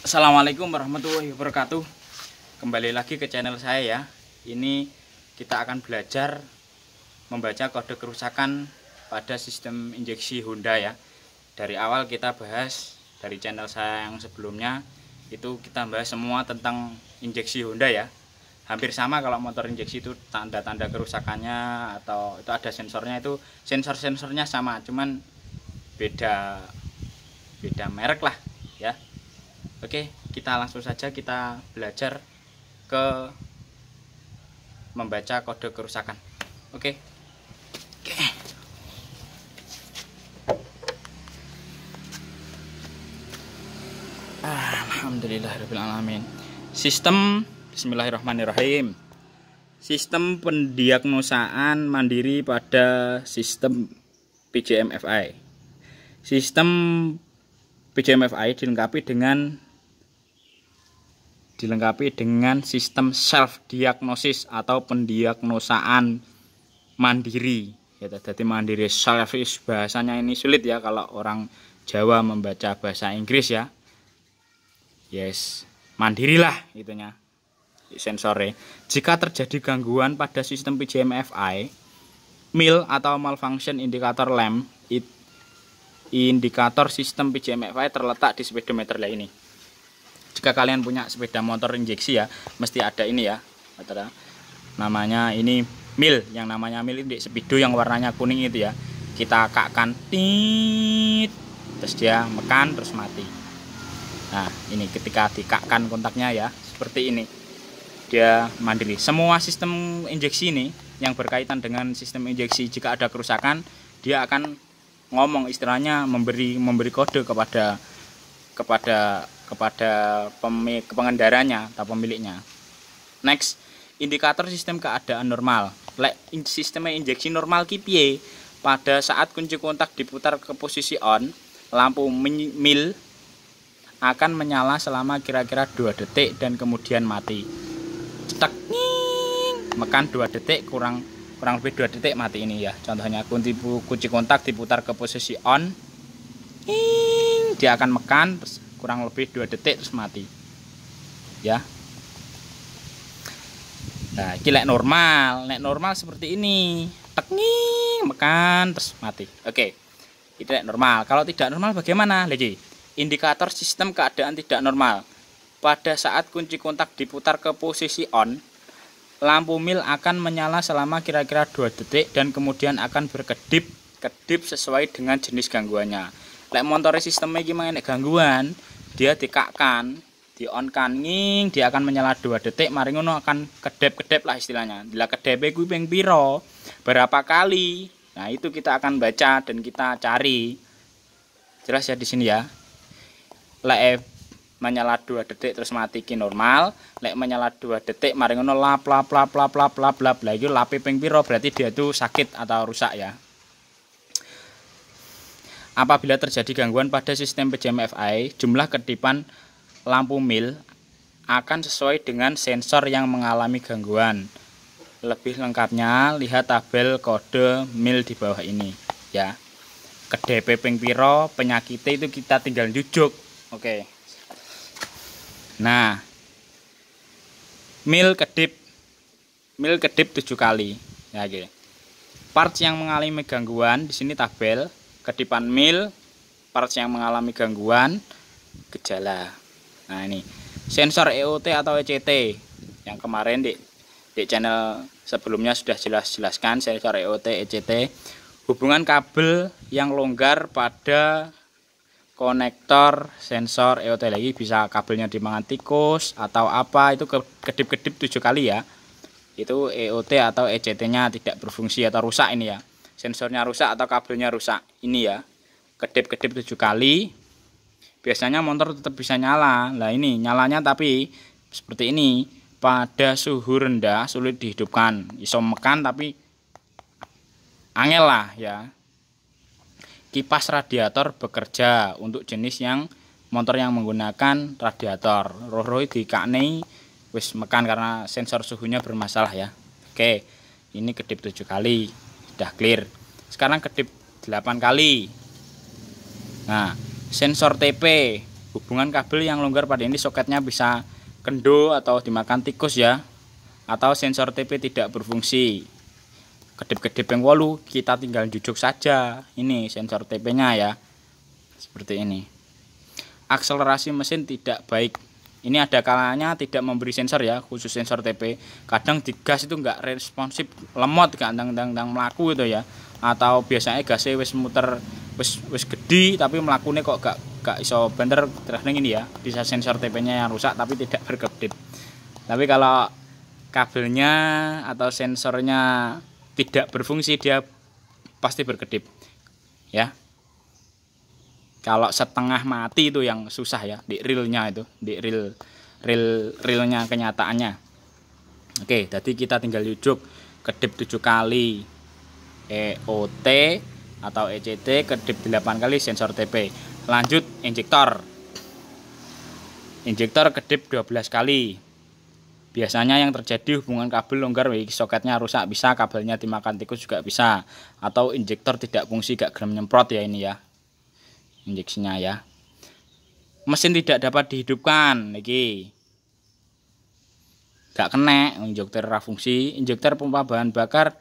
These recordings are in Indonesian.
Assalamualaikum warahmatullahi wabarakatuh. Kembali lagi ke channel saya ya. Ini kita akan belajar membaca kode kerusakan pada sistem injeksi Honda ya. Dari awal kita bahas dari channel saya yang sebelumnya, itu kita bahas semua tentang injeksi Honda ya. Hampir sama kalau motor injeksi itu tanda-tanda kerusakannya atau itu ada sensornya, itu sensor-sensornya sama, cuman beda merek lah ya. Oke, kita langsung saja kita belajar ke membaca kode kerusakan. Oke. Alhamdulillahirrahmanirrahim. Sistem Bismillahirrahmanirrahim. Sistem pendiagnosaan mandiri pada sistem PJM-FI. Sistem PJM-FI dilengkapi dengan sistem self diagnosis atau pendiagnosaan mandiri ya. Jadi mandiri, self, bahasanya ini sulit ya kalau orang Jawa membaca bahasa Inggris ya. Yes, mandirilah itunya sensornya. Jika terjadi gangguan pada sistem PJM-FI, MIL atau malfunction indicator lamp, indikator sistem PJM-FI terletak di speedometer ini. Jika kalian punya sepeda motor injeksi ya, mesti ada ini ya, namanya ini MIL. Yang namanya MIL ini speedo yang warnanya kuning itu ya. Kita kakkan tit, terus dia mekan terus mati. Nah ini ketika dikakkan kontaknya ya, seperti ini, dia mandiri. Semua sistem injeksi ini yang berkaitan dengan sistem injeksi, jika ada kerusakan dia akan ngomong, istilahnya memberi kode kepada pengendaranya atau pemiliknya. Next, indikator sistem keadaan normal. Sistem injeksi normal ki piye? Pada saat kunci kontak diputar ke posisi on, lampu MIL akan menyala selama kira-kira 2 detik dan kemudian mati. Cetek ning, mekan 2 detik, kurang lebih 2 detik mati ini ya. Contohnya kunci kontak diputar ke posisi on, dia akan mekan terus kurang lebih 2 detik terus mati ya. Nah ini lek normal seperti ini, tekning mekan terus mati. Oke, itu lek normal. Kalau tidak normal bagaimana lagi? Indikator sistem keadaan tidak normal. Pada saat kunci kontak diputar ke posisi on, lampu MIL akan menyala selama kira-kira 2 detik dan kemudian akan berkedip sesuai dengan jenis gangguannya. Lek motor sistemnya gimana gangguan, dia dikakkan, di on kan nging, dia akan menyala 2 detik, mari ngono akan kedep lah istilahnya. Bila kedepe kuwi ping piro, berapa kali, nah itu kita akan baca dan kita cari. Jelas ya di sini ya. Lek menyala 2 detik terus mati ki normal, lek menyala 2 detik mari ngono lap lah iki lape ping piro, berarti dia itu sakit atau rusak ya. Apabila terjadi gangguan pada sistem PJM-FI, jumlah kedipan lampu MIL akan sesuai dengan sensor yang mengalami gangguan. Lebih lengkapnya lihat tabel kode MIL di bawah ini ya. Kedep ping piro, penyakitnya itu kita tinggal jujuk. Oke. Nah, MIL kedip 7 kali ya. Oke. Parts yang mengalami gangguan di sini tabel kedipan MIL, parts yang mengalami gangguan, gejala. Nah ini sensor EOT atau ECT yang kemarin di channel sebelumnya sudah jelaskan sensor EOT ECT. Hubungan kabel yang longgar pada konektor sensor EOT, lagi bisa kabelnya dimangan tikus atau apa, itu kedip 7 kali ya. Itu EOT atau ECT nya tidak berfungsi atau rusak ini ya. Sensornya rusak atau kabelnya rusak ini ya, kedip 7 kali. Biasanya motor tetap bisa nyala. Nah ini nyalanya tapi seperti ini, pada suhu rendah sulit dihidupkan, iso mekan tapi angel lah ya. Kipas radiator bekerja untuk jenis yang motor yang menggunakan radiator. Roh dikaknei wis mekan karena sensor suhunya bermasalah ya. Oke, ini kedip 7 kali. Sudah clear. Sekarang kedip 8 kali. Nah, sensor TP hubungan kabel yang longgar pada ini soketnya bisa kendo atau dimakan tikus ya, atau sensor TP tidak berfungsi. Kedip-kedip yang 8 kita tinggal jujuk saja. Ini sensor TP-nya ya. Seperti ini. Akselerasi mesin tidak baik. Ini ada kalanya tidak memberi sensor ya, khusus sensor TP. Kadang digas itu enggak responsif, lemot gak ndang melaku itu ya. Atau biasanya gasnya wis muter wis gede tapi melakune kok gak iso bener, terus ini ya. Bisa sensor TP-nya yang rusak tapi tidak berkedip. Tapi kalau kabelnya atau sensornya tidak berfungsi, dia pasti berkedip ya. Kalau setengah mati itu yang susah ya, di realnya itu, di realnya kenyataannya. Oke, jadi kita tinggal jujuk kedip 7 kali EOT atau ECT, kedip 8 kali sensor TP. Lanjut injektor. Injektor kedip 12 kali. Biasanya yang terjadi hubungan kabel longgar, soketnya rusak bisa, kabelnya dimakan tikus juga bisa, atau injektor tidak fungsi gak gelem nyemprot ya ini ya. Injeksinya ya. Mesin tidak dapat dihidupkan niki. Gak kena, injektor fungsi, injektor pompa bahan bakar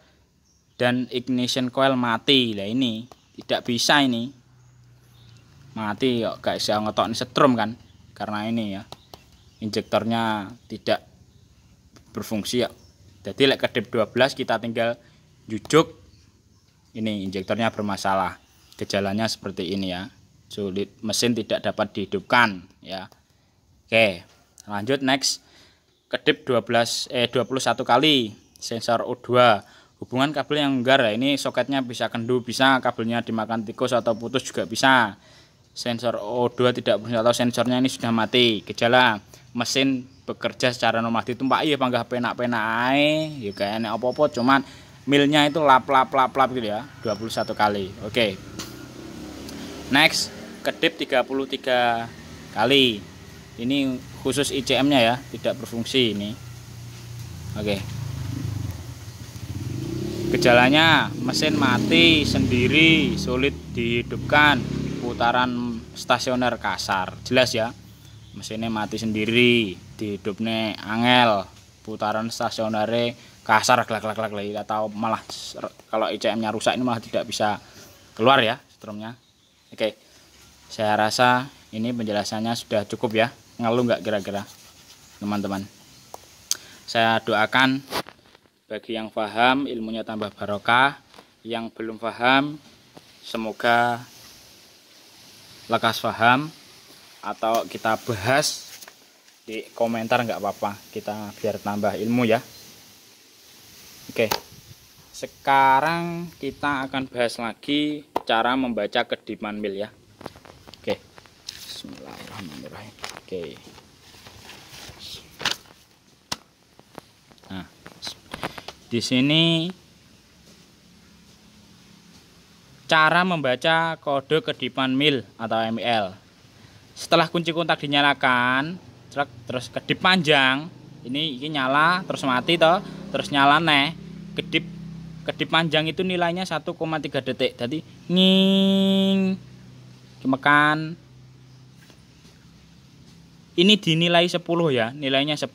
dan ignition coil mati. Lah ini tidak bisa ini. Mati kok gak bisa ngetokne setrum kan. Karena ini ya. Injektornya tidak berfungsi ya. Jadi lek kedip 12 kita tinggal jujuk. Ini injektornya bermasalah. Gejalanya seperti ini ya. Sulit, mesin tidak dapat dihidupkan ya. Oke, lanjut next. Kedip 21 kali sensor O2. Hubungan kabel yang longgar ya, ini soketnya bisa kendu, bisa kabelnya dimakan tikus atau putus juga bisa. Sensor O2 tidak berfungsi atau sensornya ini sudah mati. Gejala mesin bekerja secara normal, ditumpak iya panggah penak-penak ae ya kayak apa-apa, cuman milnya itu lap gitu ya. 21 kali. Oke. Next, kedip 33 kali. Ini khusus ICM-nya ya, tidak berfungsi ini. Oke. Gejalanya mesin mati sendiri, sulit dihidupkan, putaran stasioner kasar. Jelas ya. Mesinnya mati sendiri, dihidupnya angel, putaran stasionernya kasar glak atau malah kalau ICM-nya rusak ini malah tidak bisa keluar ya strumnya. Oke. Saya rasa ini penjelasannya sudah cukup ya. Ngeluh nggak kira-kira teman-teman? Saya doakan bagi yang paham ilmunya tambah barokah, yang belum paham semoga lekas paham, atau kita bahas di komentar nggak apa-apa, kita biar tambah ilmu ya. Oke, sekarang kita akan bahas lagi cara membaca kedipan mil ya. Oke, bismillahirrahmanirrahim. Oke, nah di sini cara membaca kode kedipan mil atau mil. Setelah kunci kontak dinyalakan, terus kedip panjang, ini nyala terus mati toh, terus nyala neh. Kedip panjang itu nilainya 1,3 detik. Jadi nging kemekan. Ini dinilai 10 ya, nilainya 10.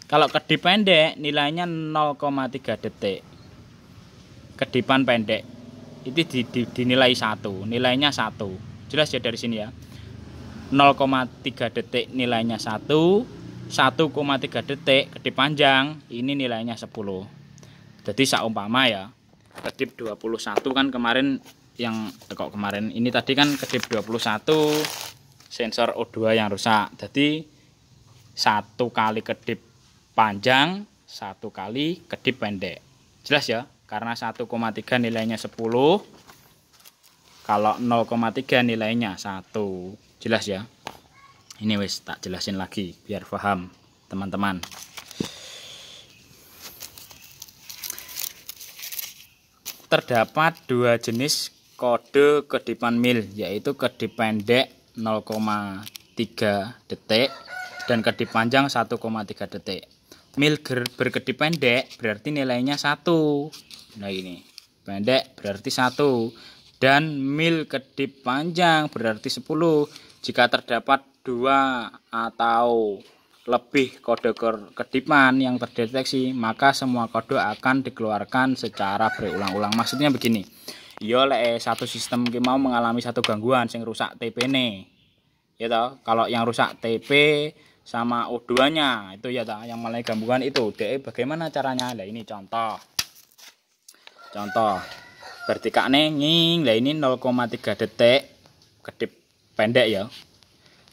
Kalau kedip pendek nilainya 0,3 detik. Kedipan pendek itu dinilai 1, nilainya 1. Jelas ya dari sini ya. 0,3 detik nilainya 1, 1,3 detik kedip panjang ini nilainya 10. Jadi saumpama ya, kedip 21 kan kemarin yang kemarin ini tadi kan kedip 21 sensor O2 yang rusak. Jadi 1 kali kedip panjang, 1 kali kedip pendek. Jelas ya, karena 1,3 nilainya 10. Kalau 0,3 nilainya 1. Jelas ya. Ini wis tak jelasin lagi biar paham teman-teman. Terdapat 2 jenis kode kedipan mil, yaitu kedip pendek 0,3 detik dan kedip panjang 1,3 detik. Mil berkedip pendek berarti nilainya 1. Nah ini pendek berarti 1. dan mil kedip panjang berarti 10. Jika terdapat 2 atau lebih kode kedipan yang terdeteksi, maka semua kode akan dikeluarkan secara berulang-ulang. Maksudnya begini, ya lek satu sistem ki mau mengalami satu gangguan sing rusak TP-ne. Ya toh, kalau yang rusak TP sama O2-nya itu ya toh, yang mulai gangguan itu. Bagaimana caranya? Nah, ini contoh. Berarti kakne nging, lah ini 0,3 detik kedip pendek ya.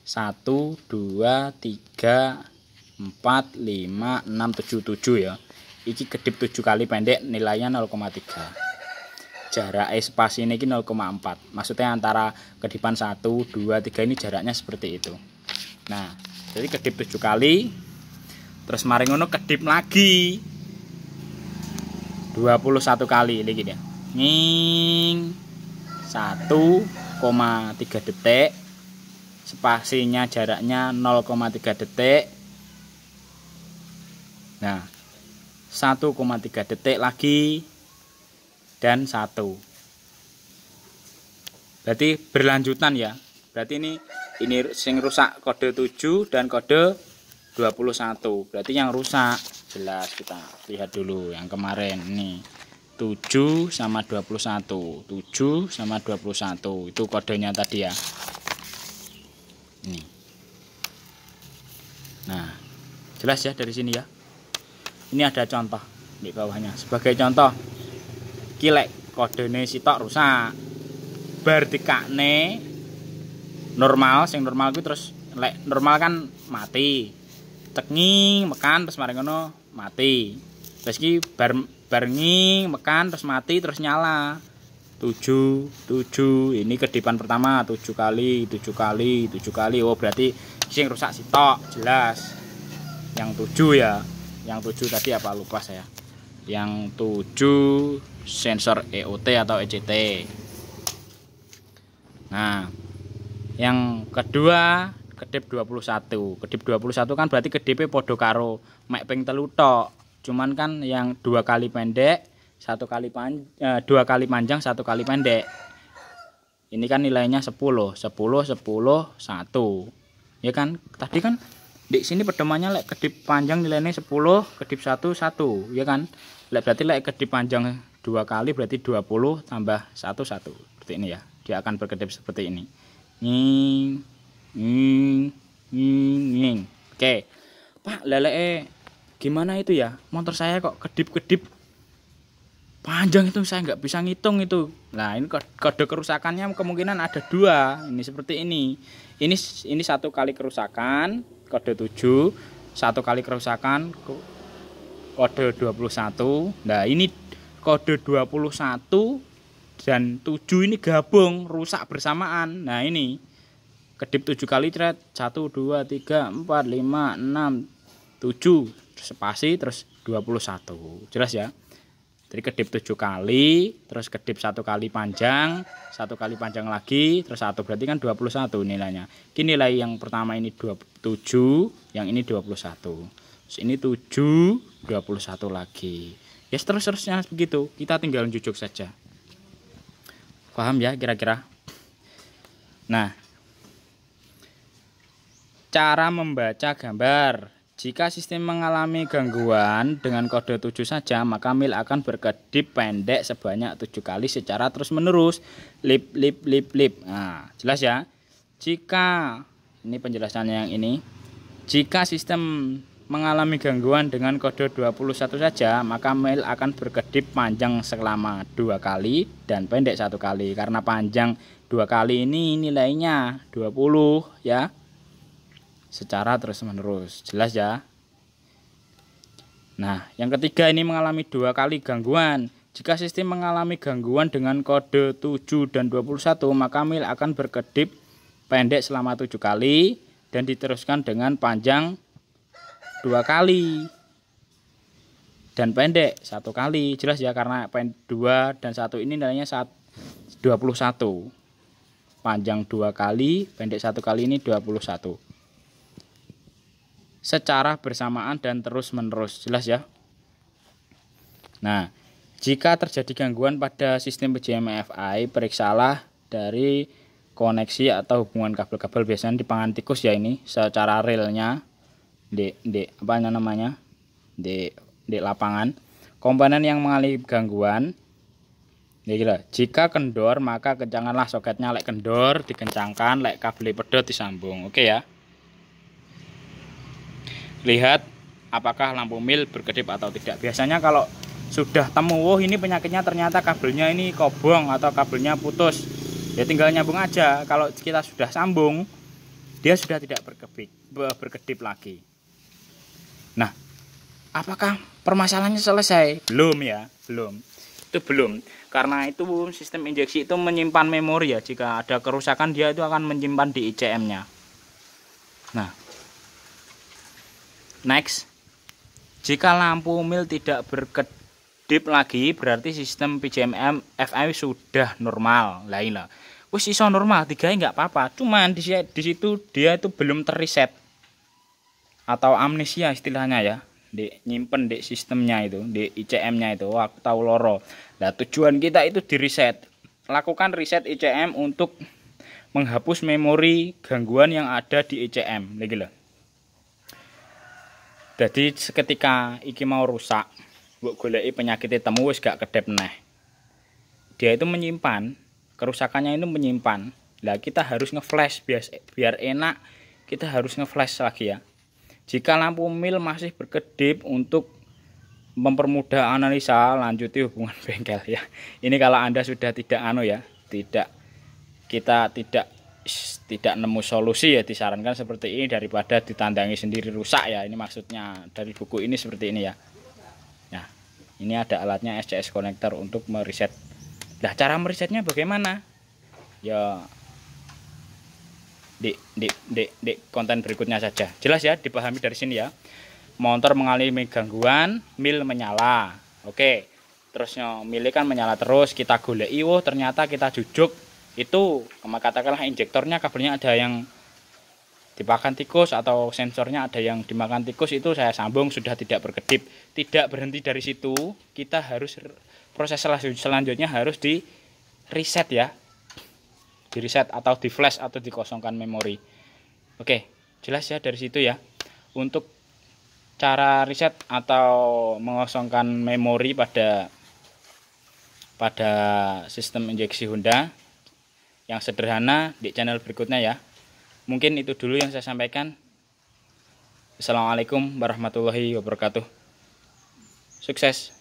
1 2 3 4 5 6 7 7 ya. Iki kedip 7 kali pendek, nilainya 0,3. Jarak spasi ini 0,4. Maksudnya antara kedipan 1 2 3 ini jaraknya seperti itu. Nah, jadi kedip 7 kali, terus mari ngono kedip lagi 21 kali ini gini ya. Nging 1,3 detik, spasinya jaraknya 0,3 detik. Nah, 1,3 detik lagi dan 1. Berarti berlanjutan ya. Berarti ini sing rusak kode 7 dan kode 21. Berarti yang rusak jelas, kita lihat dulu yang kemarin ini 7 sama 21. 7 sama 21 itu kodenya tadi ya. Ini. Nah, jelas ya dari sini ya. Ini ada contoh di bawahnya. Sebagai contoh, kilek kodene sitok rusak. Bar dikakne normal, sing normal kuwi terus lek normal kan mati. Teknging mekan terus mari ngono mati. Terus iki bar nging mekan terus mati terus nyala. 7 ini kedipan pertama 7 kali 7 kali 7 kali. Oh berarti sing rusak sitok jelas. Yang 7 ya. Yang 7 tadi apa lupa saya. Yang 7 sensor EOT atau ECT. Nah, yang kedua kedip 21. Kedip 21 kan berarti kedipnya podo karo mek ping 3 tok. Cuman kan yang 2 kali pendek, 2 kali panjang, 1 kali pendek. Ini kan nilainya 10, 10, 1. Ya kan? Tadi kan di sini pedomannya lek kedip panjang nilainya 10, kedip 1 1, ya kan? Lek berarti lek kedip panjang 2 kali berarti 20 tambah 1 1. Seperti ini ya. Dia akan berkedip seperti ini. Nging. Oke. Pak, leleke gimana itu ya? Motor saya kok kedip-kedip panjang itu, saya nggak bisa ngitung itu. Nah, ini kode kerusakannya kemungkinan ada 2. Ini seperti ini. Ini 1 kali kerusakan kode 7, 1 kali kerusakan kode 21. Nah, ini kode 21 dan 7 ini gabung rusak bersamaan. Nah, ini kedip 7 kali cret 1 2 3 4 5 6 7 spasi terus 21. Jelas ya? Jadi kedip 7 kali, terus kedip 1 kali panjang, 1 kali panjang lagi, terus 1 berarti kan 21 nilainya. Ini nilai yang pertama ini 27, yang ini 21. Terus ini 7, 21 lagi. Ya terus-terusnya begitu. Kita tinggal jujuk saja. Paham ya kira-kira? Nah, cara membaca gambar. Jika sistem mengalami gangguan dengan kode 7 saja, maka mil akan berkedip pendek sebanyak 7 kali secara terus-menerus. Lip. Nah, jelas ya. Jika, ini penjelasannya yang ini. Jika sistem mengalami gangguan dengan kode 21 saja, maka mil akan berkedip panjang selama 2 kali dan pendek 1 kali. Karena panjang 2 kali ini nilainya 20 ya. Secara terus-menerus. Jelas ya? Nah, yang ketiga ini mengalami 2 kali gangguan. Jika sistem mengalami gangguan dengan kode 7 dan 21, maka mil akan berkedip pendek selama 7 kali dan diteruskan dengan panjang 2 kali dan pendek 1 kali. Jelas ya, karena 2 dan 1 ini nilainya 21. Panjang 2 kali, pendek 1 kali ini 21. Secara bersamaan dan terus menerus. Jelas ya. Nah, Jika terjadi gangguan pada sistem PJM FI, periksalah dari koneksi atau hubungan kabel-kabel, biasanya di pangan tikus ya, ini secara realnya di lapangan. Komponen yang mengalami gangguan ya kira. Jika kendor maka kencangkanlah soketnya, lek kendor dikencangkan, lek kabel pedot disambung. Oke ya. Lihat apakah lampu mil berkedip atau tidak. Biasanya kalau sudah temu, ini penyakitnya ternyata kabelnya ini kobong atau kabelnya putus, ya tinggal nyambung aja. Kalau kita sudah sambung, dia sudah tidak berkedip lagi. Nah, apakah permasalahannya selesai? Belum ya, belum. Itu belum. Karena itu sistem injeksi itu menyimpan memori ya. Jika ada kerusakan, dia itu akan menyimpan di ICM-nya. Nah, next, jika lampu mil tidak berkedip lagi, berarti sistem PJM FI sudah normal. Lain lah, wis iso normal, 3 nggak apa-apa. Cuman di situ dia itu belum terreset atau amnesia istilahnya ya, di nyimpen di sistemnya itu, di ICM-nya itu. Wah, aku tahu loro. Nah, tujuan kita itu di reset. Lakukan reset ICM untuk menghapus memori gangguan yang ada di ICM. Lagi lah. Jadi seketika iki mau rusak, mbok goleki penyakitnya temu wis gak kedep neh. Dia itu menyimpan, kerusakannya itu menyimpan. Lah kita harus ngeflash biar enak, kita harus ngeflash lagi ya. Jika lampu mil masih berkedip, untuk mempermudah analisa, lanjuti hubungan bengkel ya. Ini kalau Anda sudah tidak tidak nemu solusi ya, disarankan seperti ini daripada ditandangi sendiri rusak ya. Ini maksudnya dari buku ini seperti ini ya. Nah, ini ada alatnya SCS connector untuk mereset. Nah, cara meresetnya bagaimana? Ya di konten berikutnya saja. Jelas ya, dipahami dari sini ya. Motor mengalami gangguan, mil menyala. Oke. Terusnya mil kan menyala terus, kita goleki, ternyata kita jujuk itu, katakanlah injektornya kabelnya ada yang dimakan tikus atau sensornya ada yang dimakan tikus, itu saya sambung sudah tidak berkedip. Tidak berhenti dari situ, kita harus proses selanjutnya harus di reset ya, di reset atau di flash atau dikosongkan memori. Oke, jelas ya dari situ ya. Untuk cara reset atau mengosongkan memori pada sistem injeksi Honda yang sederhana di channel berikutnya ya. Mungkin itu dulu yang saya sampaikan. Assalamualaikum warahmatullahi wabarakatuh. Sukses.